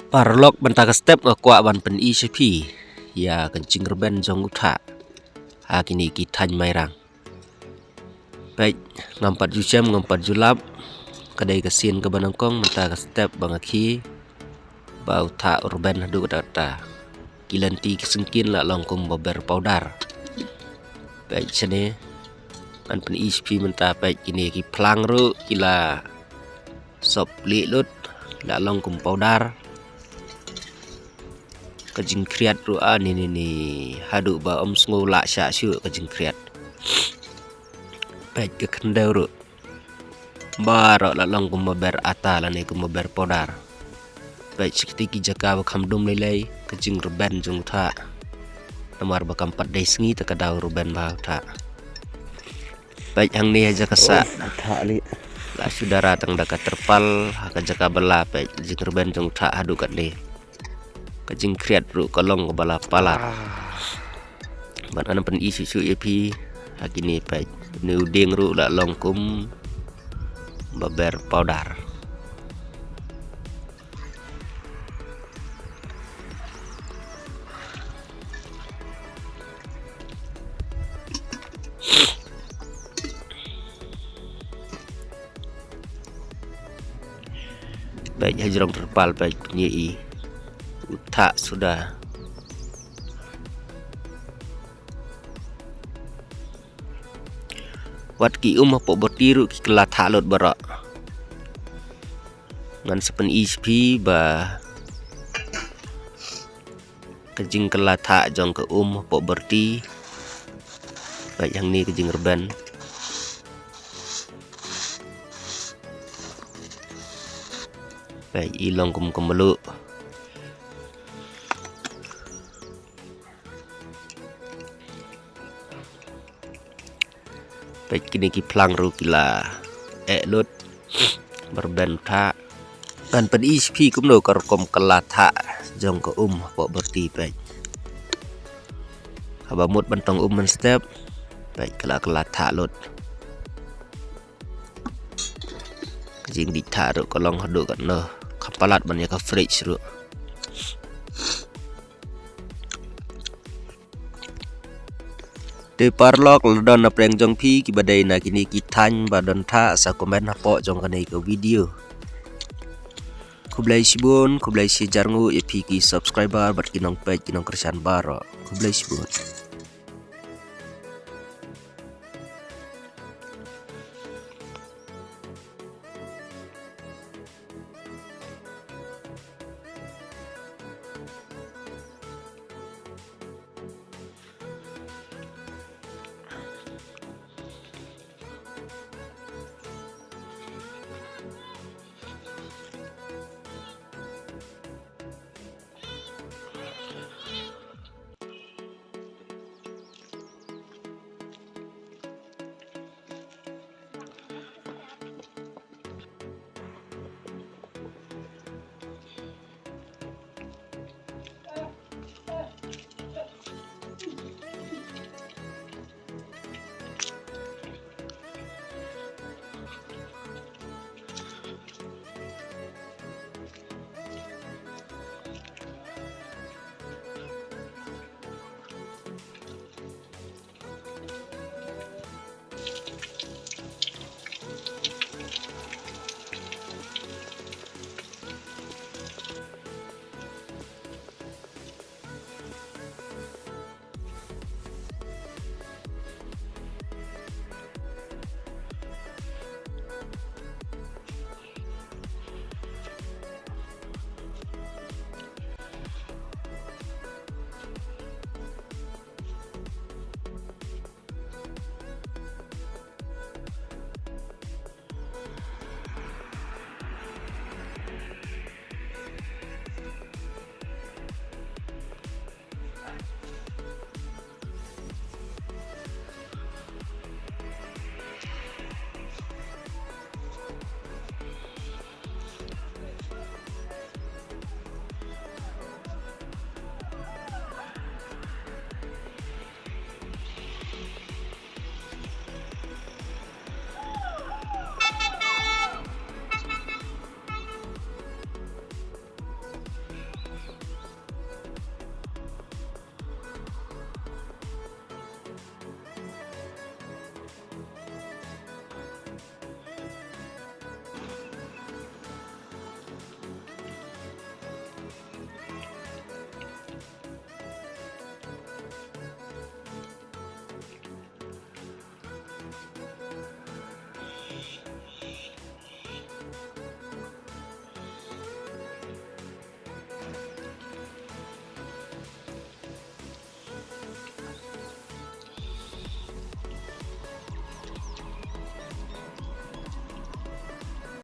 Parlok bentang step ngekuak ban pen ICP ya kencing reben jong utha kini kita mairang baik ngampat jujam ngampat julap kedai kesin ke banangkong mentah step bangaki bau tha urban hadu data kilanti kesengkin la longkum baber powder baik sene ban pen ICP mentah baik kini ki plang ru kila sop lilut la longkum powder kajing kriat ruan ini hadu ba om sngo la sya syu kajing kriat baik ke kendau ru barok la long kum ber ata la ne kum ber podar baik sekiti jaka ba kamdum lelai kajing ruben jung tha namar ba kampat dai sngi ta kadau ruben ba tha baik hang ni aja kasa tha li la saudara tang dekat terpal ka jaka bala baik jing ruben jung tha hadu kat ni kajing kriat ru kolong kebala palat ban ana pen isu EP hakini baik ni uding ru la longkum baber powder baik hajrong terpal baik penyei utha sudah wat ki apa botiru ki kelat halot barak ngan sepen ICP ba kejing kelat ha jong ke apa berti baik yang ni kejing reben baik ilong kum kemeluk baik kini ki plang ru kila lut berben tha kan pen ICP kum no korkom kelatha jong ke pok berti baik habamut bentong men step baik kelatha lut kajing ditha ru kolong hadu kan no kapalat ban ya ka fridge ru de parlok ledon na preng jong phi ki badai na kini ki thany badon tha sa komen hapo jong kanai ke video kublai sibun kublai si jarngu EP ki subscriber bat kinong page kinong kersan baro kublai sibun